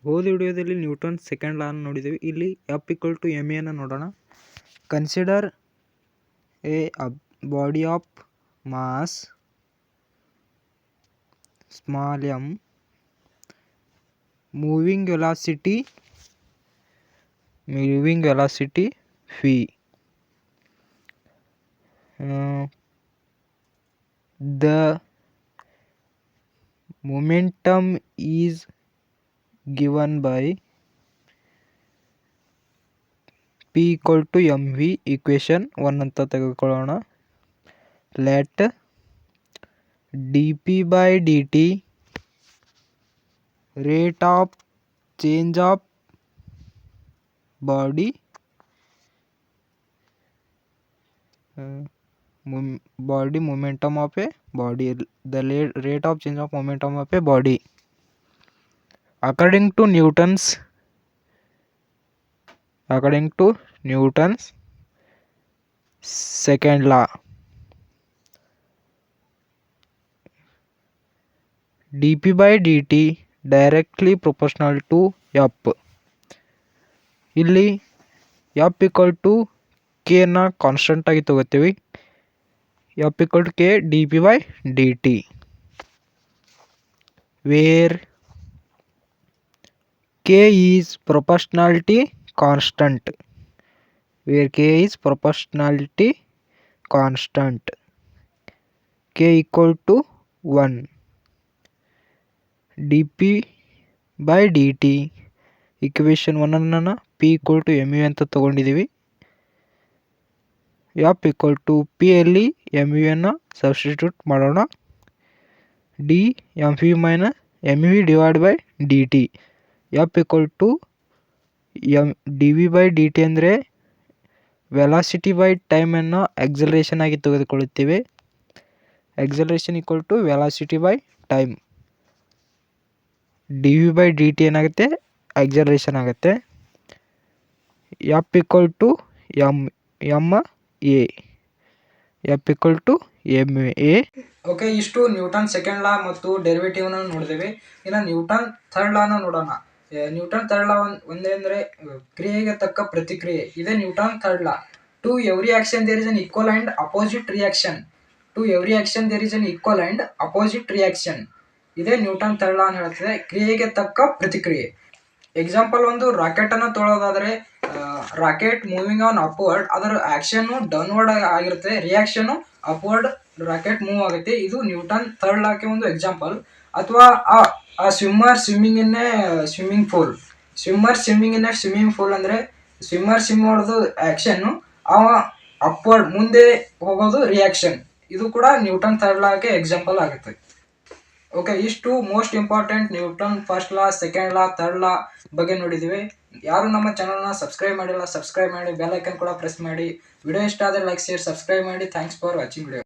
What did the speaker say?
ಹೋದ ವಿಡಿಯೋದಲ್ಲಿ Newton second ಲಾ ನೋಡಿದ್ದೇವೆ. ಇಲ್ಲಿ ಎಫ್ ಈಕ್ವಲ್ ಟು ಎಮ್ ಎನ ನೋಡೋಣ. Consider a body of mass small M moving velocity v. The momentum is given by P equal to mv. equation 1 ಅಂತ ತೆಗೆದುಕೊಳ್ಳೋಣ. Let dp by dt rate of change of body momentum of a body. The rate of change of momentum of a body according to Newton's second law. dp by dt directly proportional to f. ಇಲ್ಲಿ f equal to k ನ constant ಆಗಿ ತಗೋತೀವಿ. f equal to k dp by dt where k is proportionality constant. K equal to 1. dp by dt equation 1 ಅನ್ನು p equal to mu ಅಂತ ತಗೊಂಡಿದ್ದೀವಿ. f equal to p ಅಲ್ಲಿ mu ಅನ್ನು substitute ಮಾಡೋಣ. d mv divide by dt. f equal to dv by dt ಅಂದರೆ velocity by time ಅನ್ನು acceleration ಆಗಿ ತೆಗೆದುಕೊಳ್ಳುತ್ತೇವೆ. Acceleration equal to velocity by time. dv by dt ಏನಾಗುತ್ತೆ, ಎಕ್ಸಲರೇಷನ್ ಆಗುತ್ತೆ. f equal to ma. f equal to ma. Okay, ಇಷ್ಟು Newton second law ಮತ್ತು derivative ನೋಡಿದ್ದೇವೆ. ಇನ್ನು ನ್ಯೂಟನ್ ಥರ್ಡ್ ಲಾನ ನೋಡೋಣ. ನ್ಯೂಟನ್ ಥರ್ಡ್ ಲಾ ಒಂದೇಂದ್ರೆ ಕ್ರಿಯೆಗೆ ತಕ್ಕ ಪ್ರತಿಕ್ರಿಯೆ. ಇದೇ Newton third law. To every action there is an equal and opposite reaction. ಇದೇ ನ್ಯೂಟನ್ ಥರ್ಡ್ ಲಾ ಹೇಳ್ತದೆ, ಕ್ರಿಯೆಗೆ ತಕ್ಕ ಪ್ರತಿಕ್ರಿಯೆ. ಎಕ್ಸಾಂಪಲ್, ಒಂದು ರಾಕೆಟ್ ಅನ್ನು ತೊಗೊಳ್ಳೋದಾದ್ರೆ, ರಾಕೆಟ್ ಮೂವಿಂಗ್ ಆನ್ ಅಪ್ವರ್ಡ್, ಅದರ ಆಕ್ಷನ್ ಡೌನ್ವರ್ಡ್ ಆಗಿರುತ್ತೆ, ರಿಯಾಕ್ಷನ್ ಅಪ್ವರ್ಡ್, ರಾಕೆಟ್ ಮೂವ್ ಆಗುತ್ತೆ. ಇದು ನ್ಯೂಟನ್ ಥರ್ಡ್ ಲಾಕ್ಕೆ ಒಂದು ಎಕ್ಸಾಂಪಲ್. ಅಥವಾ ಆ ಸ್ವಿಮ್ಮಿಂಗ್ ಇನ್ ಸ್ವಿಮ್ಮಿಂಗ್ ಪೂಲ್ ಅಂದ್ರೆ ಸ್ವಿಮ್ಮರ್ ಸ್ವಿಮ್ ಮಾಡೋದು ಆಕ್ಷನ್, ಅವ ಅಪ್ವರ್ಡ್ ಮುಂದೆ ಹೋಗೋದು ರಿಯಾಕ್ಷನ್. ಇದು ಕೂಡ ನ್ಯೂಟನ್ ಥರ್ಡ್ ಲಾಗೆ ಎಕ್ಸಾಂಪಲ್ ಆಗುತ್ತೆ. ಓಕೆ, ಇಷ್ಟು most important Newton first law, second ಲಾ, ಥರ್ಡ್ ಲಾ ಬಗ್ಗೆ ನೋಡಿದ್ದೀವಿ. ಯಾರು ನಮ್ಮ ಚಾನಲ್ನ ಸಬ್ಸ್ಕ್ರೈಬ್ ಮಾಡಿಲ್ಲ, ಸಬ್ಸ್ಕ್ರೈಬ್ ಮಾಡಿ, ಬೆಲ್ ಐಕನ್ ಕೂಡ ಪ್ರೆಸ್ ಮಾಡಿ. ವಿಡಿಯೋ ಇಷ್ಟ ಆದರೆ ಲೈಕ್, ಶೇರ್, ಸಬ್ಸ್ಕ್ರೈಬ್ ಮಾಡಿ. Thanks for watching video.